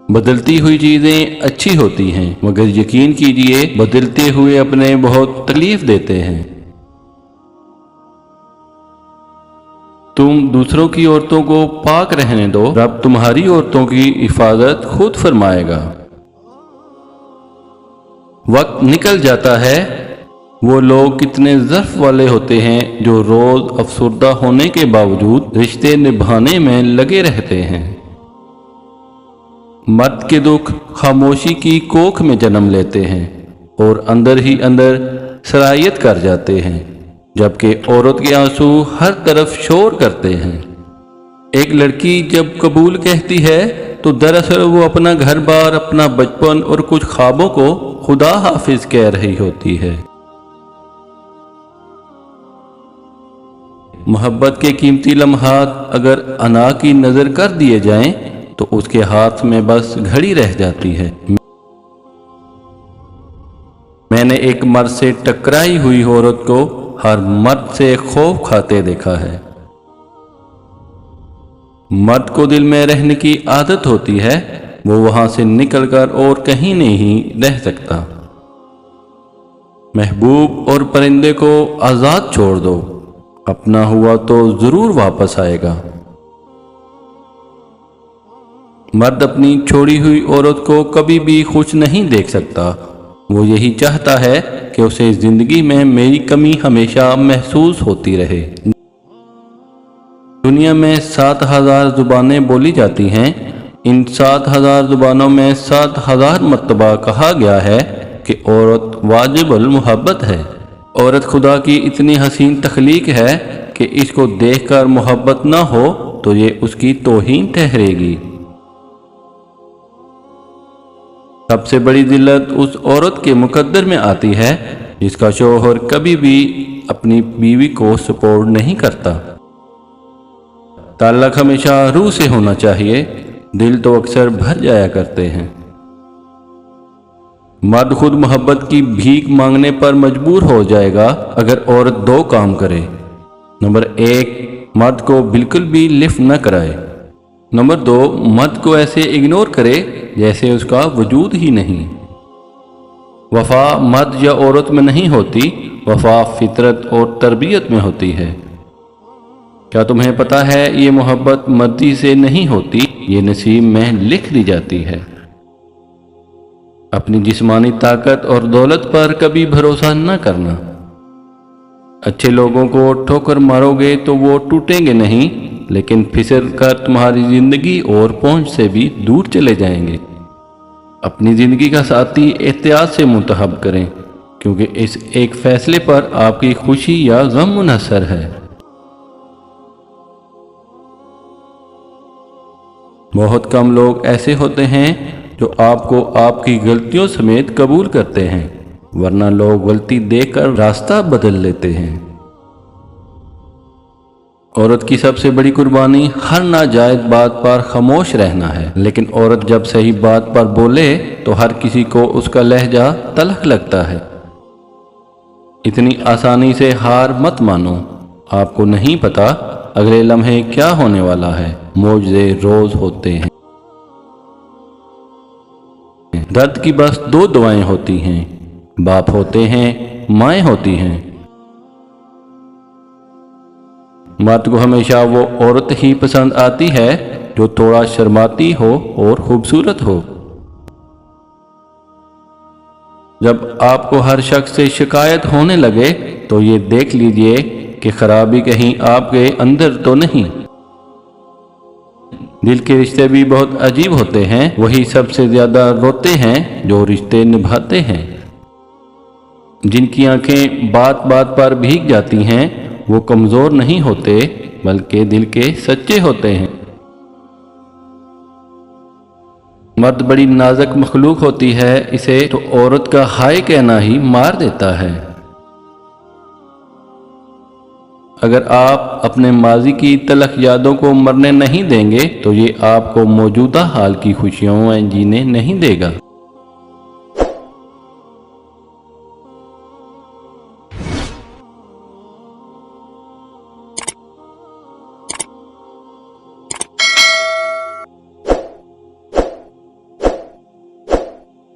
بدلتی हुई चीज़ें अच्छी होती हैं, मगर यकीन कीजिए बदलते हुए अपने बहुत तकलीफ देते हैं। तुम दूसरों की औरतों को पाक रहने दो, रब तुम्हारी औरतों की हिफाजत खुद फरमाएगा। वक्त निकल जाता है, वो लोग कितने ज़र्फ वाले होते हैं जो रोज़ अफसरदा होने के बावजूद रिश्ते निभाने में लगे रहते हैं। मर्द के दुख खामोशी की कोख में जन्म लेते हैं और अंदर ही अंदर सरायत कर जाते हैं, जबकि औरत के आंसू हर तरफ शोर करते हैं। एक लड़की जब कबूल कहती है तो दरअसल वो अपना घर बार, अपना बचपन और कुछ ख्वाबों को खुदा हाफिज कह रही होती है। मोहब्बत के कीमती लम्हात अगर अना की नज़र कर दिए जाएं तो उसके हाथ में बस घड़ी रह जाती है। मैंने एक मर्द से टकराई हुई औरत को हर मर्द से खौफ खाते देखा है। मर्द को दिल में रहने की आदत होती है, वो वहां से निकलकर और कहीं नहीं रह सकता। महबूब और परिंदे को आज़ाद छोड़ दो, अपना हुआ तो ज़रूर वापस आएगा। मर्द अपनी छोड़ी हुई औरत को कभी भी खुश नहीं देख सकता। वो यही चाहता है कि उसे ज़िंदगी में मेरी कमी हमेशा महसूस होती रहे। दुनिया में 7000 ज़ुबानें बोली जाती हैं। इन 7000 ज़ुबानों में 7000 मरतबा कहा गया है कि औरत वाजिबुल मोहब्बत है। औरत खुदा की इतनी हसीन तख्लीक है कि इसको देखकर मोहब्बत न हो तो ये उसकी तौहीन ठहरेगी। सबसे बड़ी जिल्लत उस औरत के मुकद्दर में आती है जिसका शौहर कभी भी अपनी बीवी को सपोर्ट नहीं करता। ताल्लुक हमेशा रूह से होना चाहिए, दिल तो अक्सर भर जाया करते हैं। मर्द खुद मोहब्बत की भीख मांगने पर मजबूर हो जाएगा अगर औरत दो काम करे। नंबर 1, मर्द को बिल्कुल भी लिफ्ट न कराए। नंबर 2, मर्द को ऐसे इग्नोर करे जैसे उसका वजूद ही नहीं। वफा मर्द या औरत में नहीं होती, वफा फितरत और तरबियत में होती है। क्या तुम्हें पता है ये मोहब्बत मर्दी से नहीं होती, ये नसीब में लिख दी जाती है। अपनी जिस्मानी ताकत और दौलत पर कभी भरोसा न करना। अच्छे लोगों को ठोकर मारोगे तो वो टूटेंगे नहीं, लेकिन फिसल कर तुम्हारी जिंदगी और पहुंच से भी दूर चले जाएंगे। अपनी जिंदगी का साथी एहतियात से मुंतखब करें, क्योंकि इस एक फैसले पर आपकी खुशी या गम मुनहसर है। बहुत कम लोग ऐसे होते हैं जो आपको आपकी गलतियों समेत कबूल करते हैं, वरना लोग गलती देखकर रास्ता बदल लेते हैं। औरत की सबसे बड़ी कुर्बानी हर नाजायज बात पर खामोश रहना है, लेकिन औरत जब सही बात पर बोले तो हर किसी को उसका लहजा तलख लगता है। इतनी आसानी से हार मत मानो, आपको नहीं पता अगले लम्हे क्या होने वाला है। मौजज़े रोज होते हैं। दर्द की बस 2 दुआएं होती हैं, बाप होते हैं, माएँ होती हैं। मर्द को हमेशा वो औरत ही पसंद आती है जो थोड़ा शर्माती हो और खूबसूरत हो। जब आपको हर शख्स से शिकायत होने लगे तो ये देख लीजिए कि खराबी कहीं आपके अंदर तो नहीं। दिल के रिश्ते भी बहुत अजीब होते हैं, वही सबसे ज्यादा रोते हैं जो रिश्ते निभाते हैं। जिनकी आंखें बात बात पर भीग जाती हैं वो कमज़ोर नहीं होते, बल्कि दिल के सच्चे होते हैं। मर्द बड़ी नाजुक मखलूक होती है, इसे तो औरत का हाय कहना ही मार देता है। अगर आप अपने माजी की तलख यादों को मरने नहीं देंगे तो ये आपको मौजूदा हाल की खुशियों में जीने नहीं देगा।